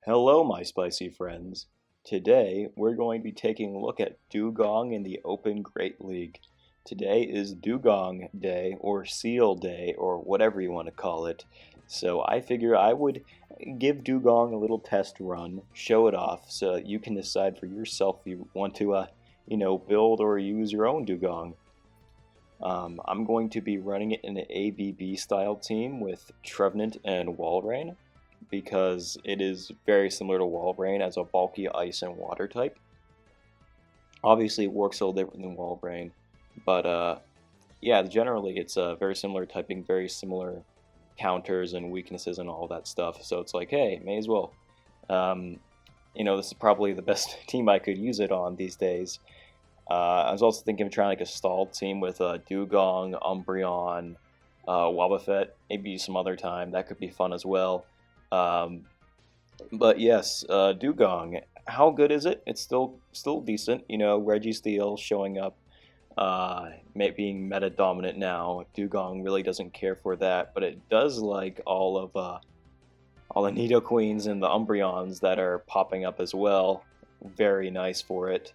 Hello, my spicy friends. Today, we're going to be taking a look at Dugong in the Open Great League. Today is Dugong Day, or SEAL Day, or whatever you want to call it. So I figure I would give Dugong a little test run, show it off, so you can decide for yourself if you want to, build or use your own Dugong. I'm going to be running it in an ABB style team with Trevenant and Walrein, because it is very similar to Walrein as a bulky ice and water type. Obviously, it works a little different than Walrein, but yeah, generally it's very similar typing, very similar counters and weaknesses and all that stuff. So it's like, hey, may as well. This is probably the best team I could use it on these days. I was also thinking of trying like a stalled team with Dugong, Umbreon, Wobbuffet, maybe some other time. That could be fun as well. But yes, Dugong, how good is it? It's still decent. Registeel showing up, being meta dominant now. Dugong really doesn't care for that, but it does like all the Nidoqueens and the Umbreons that are popping up as well. Very nice for it.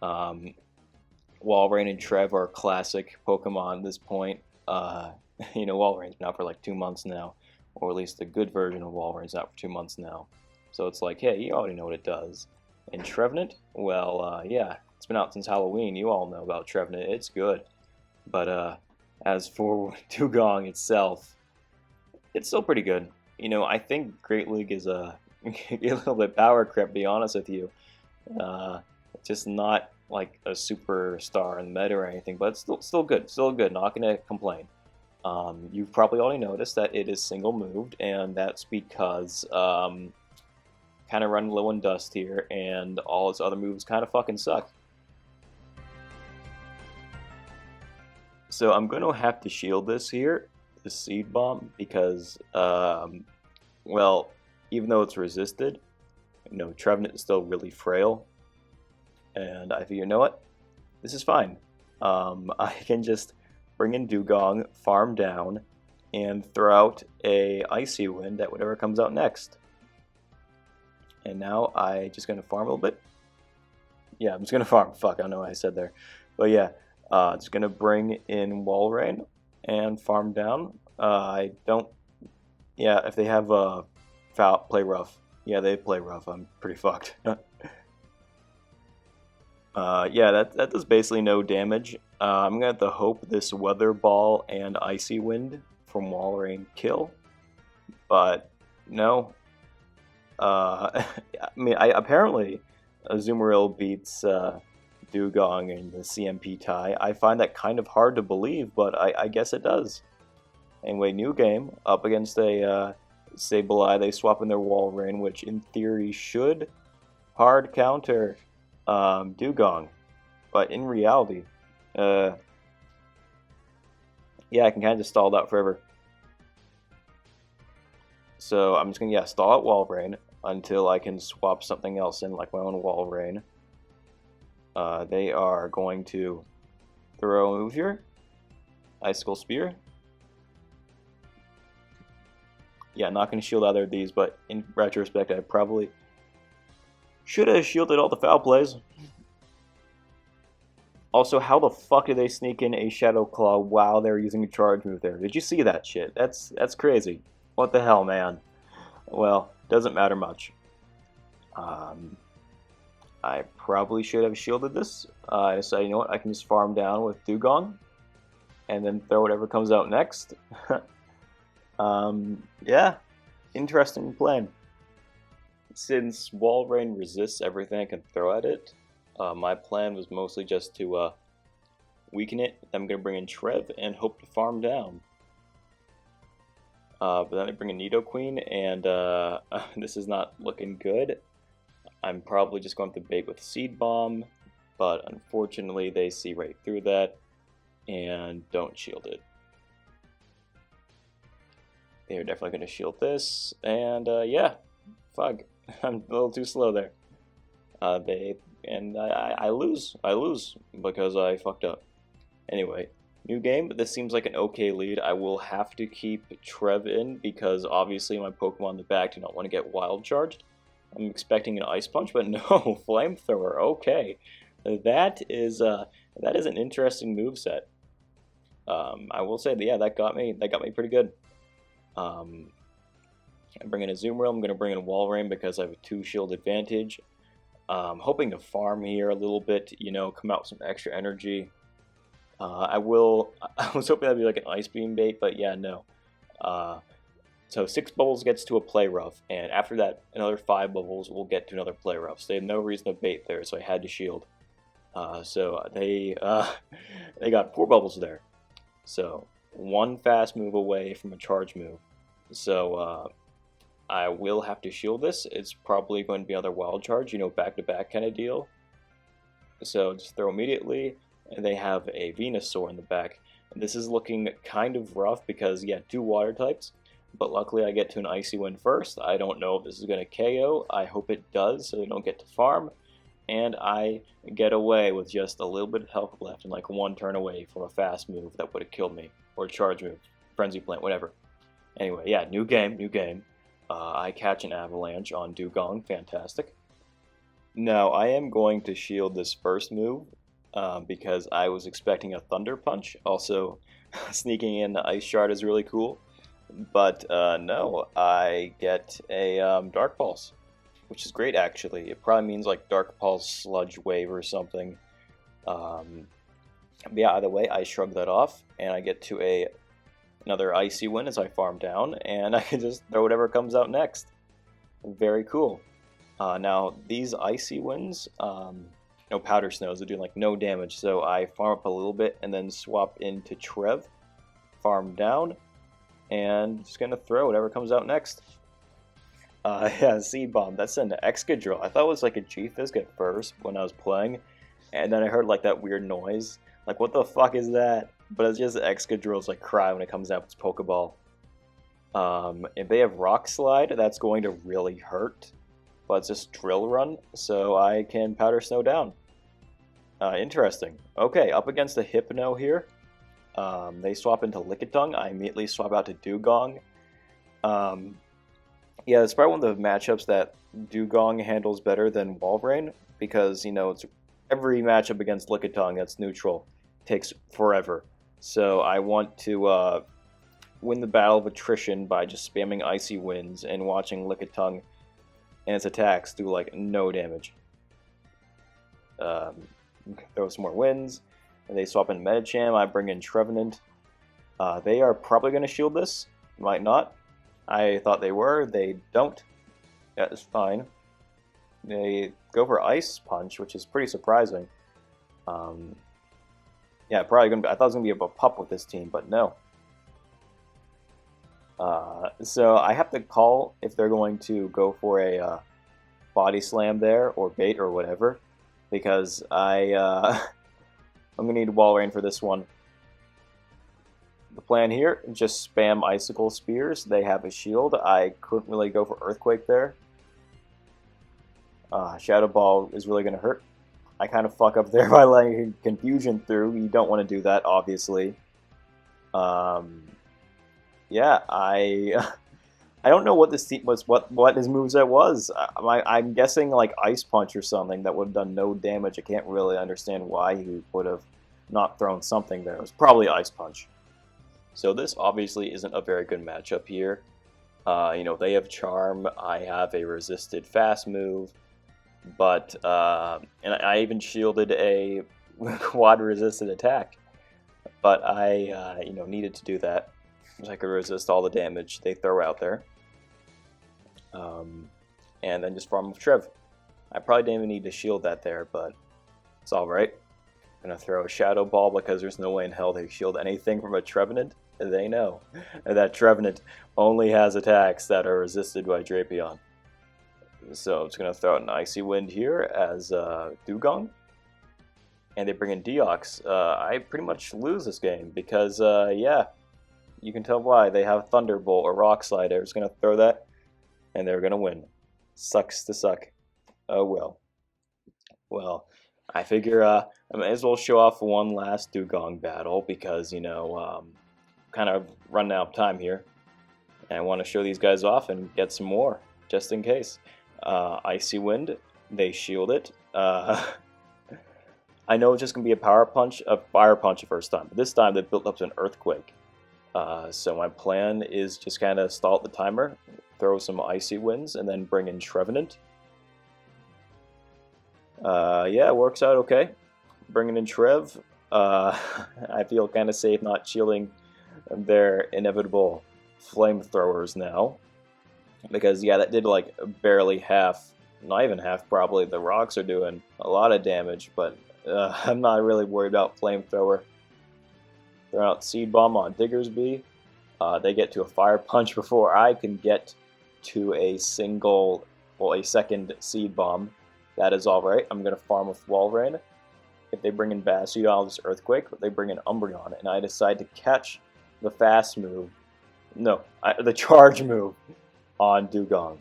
Walrein and Trev are classic Pokemon at this point. Walrein's been out for like 2 months now. Or at least the good version of Walrein's out for 2 months now. So it's like, hey, you already know what it does. And Trevenant? Well, yeah, it's been out since Halloween. You all know about Trevenant. It's good. But as for Dugong itself, it's still pretty good. I think Great League is a little bit power creep, to be honest with you. Just not like a superstar in the meta or anything, but it's still good. Still good. Not going to complain. You've probably already noticed that it is single moved, and that's because kind of running low on dust here, and all its other moves kind of fucking suck. So I'm going to have to shield this here, the Seed Bomb, because, well, even though it's resisted, Trevenant is still really frail, and I figure, you know what, this is fine. I can just bring in Dugong, farm down, and throw out a Icy Wind at whatever comes out next. And now I just gonna farm a little bit. Yeah, I'm just gonna farm. Fuck, I don't know what I said there. But yeah, just gonna bring in Walrein and farm down. I don't. Yeah, if they have play rough. Yeah, they play rough. I'm pretty fucked. Yeah, that does basically no damage. I'm going to have to hope this Weather Ball and Icy Wind from Walrein kill. But, no. Apparently, Azumarill beats Dugong in the CMP tie. I find that kind of hard to believe, but I guess it does. Anyway, new game, up against a Sableye. They swap in their Walrein, which in theory should hard counter Dugong, but in reality, yeah, I can kind of just stall it out forever. So I'm just gonna stall out Walrein until I can swap something else in, like my own Walrein. They are going to throw a move here, Icicle Spear. Yeah, not gonna shield either of these, but in retrospect, I probably should have shielded all the foul plays. Also, how the fuck did they sneak in a Shadow Claw while they were using a charge move there? Did you see that shit? That's crazy. What the hell, man? Well, doesn't matter much. I probably should have shielded this. I decided, you know what, I can just farm down with Dugong, and then throw whatever comes out next. Yeah, interesting plan. Since Walrein resists everything I can throw at it, my plan was mostly just to weaken it. I'm going to bring in Trev and hope to farm down. But then I bring in Nidoqueen, and this is not looking good. I'm probably just going to bait with Seed Bomb, but unfortunately they see right through that and don't shield it. They're definitely going to shield this, and yeah, fuck. I'm a little too slow there. I lose because I fucked up. Anyway, new game, but this seems like an okay lead. I will have to keep Trev in because obviously my Pokemon in the back do not want to get wild charged. I'm expecting an Ice Punch, but no, Flamethrower. Okay, that is an interesting moveset. I will say that, yeah, that got me pretty good. I bring in a Zoom Rail. I'm going to bring in Wall Rain because I have a 2-shield advantage. Hoping to farm here a little bit, you know, come out with some extra energy. I was hoping that'd be like an Ice Beam bait, but yeah, no. So 6 bubbles gets to a play rough, and after that, another 5 bubbles will get to another play rough. So they have no reason to bait there, so I had to shield. So they got 4 bubbles there. So 1 fast move away from a charge move. So I will have to shield this. It's probably going to be another wild charge, you know, back-to-back kind of deal. So just throw immediately, and they have a Venusaur in the back. And this is looking kind of rough because, yeah, 2 water types. But luckily I get to an Icy Wind first. I don't know if this is going to KO. I hope it does, so they don't get to farm. And I get away with just a little bit of health left and like 1 turn away from a fast move that would have killed me. Or a charge move, Frenzy Plant, whatever. Anyway, yeah, new game. I catch an Avalanche on Dugong, fantastic. Now, I am going to shield this first move because I was expecting a Thunder Punch. Also, sneaking in the Ice Shard is really cool. But no, I get a Dark Pulse, which is great actually. It probably means like Dark Pulse Sludge Wave or something. Yeah, either way, I shrug that off, and I get to another Icy Wind as I farm down, and I can just throw whatever comes out next. Very cool. Now, these Icy Winds, no Powder Snows, they do like no damage, so I farm up a little bit and then swap into Trev, farm down, and just gonna throw whatever comes out next. Yeah, Seed Bomb, that's an Excadrill. I thought it was like a G-Fisk at first when I was playing, and then I heard like that weird noise. Like, what the fuck is that? But it's just Excadrill's like cry when it comes out with its Pokeball. If they have Rock Slide, that's going to really hurt. But it's just Drill Run, so I can Powder Snow down. Interesting. Okay, up against the Hypno here. They swap into Lickitung. I immediately swap out to Dugong. Yeah, it's probably one of the matchups that Dugong handles better than Walrein, because, you know, it's every matchup against Lickitung that's neutral takes forever. So I want to win the battle of attrition by just spamming Icy Winds and watching Lickitung and its attacks do like no damage. Throw some more winds, and they swap in Medicham. I bring in Trevenant. They are probably going to shield this, might not. I thought they were. They don't. That is fine. They go for Ice Punch, which is pretty surprising. Yeah, probably gonna be, I thought it was gonna be a pup with this team, but no. So I have to call if they're going to go for a Body Slam there or bait or whatever, because I'm gonna need Walrein for this one. The plan here, just spam Icicle Spears. They have a shield. I couldn't really go for Earthquake there. Shadow Ball is really going to hurt. I kind of fuck up there by letting Confusion through. You don't want to do that, obviously. Yeah, I don't know what this team was, what his moveset was. I'm guessing like Ice Punch or something that would have done no damage. I can't really understand why he would have not thrown something there. It was probably Ice Punch. So this obviously isn't a very good matchup here. You know, they have Charm. I have a resisted fast move. But, and I even shielded a quad resisted attack. But I, you know, needed to do that. So I could resist all the damage they throw out there. And then just farm with Trev. I probably didn't even need to shield that there, but it's alright. I'm going to throw a Shadow Ball because there's no way in hell they shield anything from a Trevenant. They know that Trevenant only has attacks that are resisted by Drapion. So I'm just going to throw out an Icy Wind here as Dugong. And they bring in Deox. I pretty much lose this game because, yeah, you can tell why. They have Thunderbolt or Rock Slide. They're just going to throw that, and they're going to win. Sucks to suck. Oh, well. Well, I figure I may as well show off one last Dugong battle because, you know, kind of running out of time here. And I want to show these guys off and get some more, just in case. Icy Wind. They shield it. I know it's just going to be a fire punch the first time, but this time they built up to an Earthquake. So my plan is just kind of stall the timer, throw some Icy Winds, and then bring in Trevenant. Yeah, it works out okay. Bringing in Trev, I feel kind of safe not shielding their inevitable flamethrowers now. Because, yeah, that did like barely half, not even half probably. The rocks are doing a lot of damage, but I'm not really worried about flamethrower. Throw out Seed Bomb on Diggersby. They get to a Fire Punch before I can get to a second Seed Bomb. That is alright. I'm going to farm with Walrein. If they bring in Bastiodon, I'll just Earthquake. But they bring in Umbreon, and I decide to catch the fast move. No, the charge move on Dugong.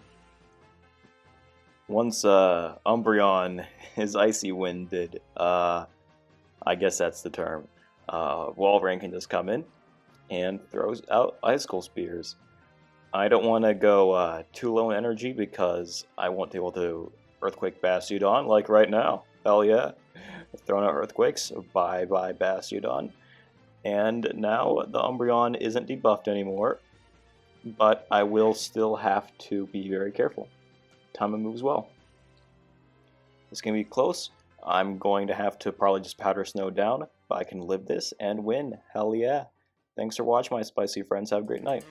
Once Umbreon is Icy Winded, I guess that's the term, Walrein can just come in and throws out Icicle Spears. I don't want to go too low in energy because I won't be able to Earthquake Bastiodon like right now. Hell yeah. Throwing out Earthquakes. Bye-bye Bastiodon. And now the Umbreon isn't debuffed anymore, but I will still have to be very careful. Time to move as well. It's going to be close. I'm going to have to probably just Powder Snow down, but I can live this and win. Hell yeah. Thanks for watching, my spicy friends. Have a great night.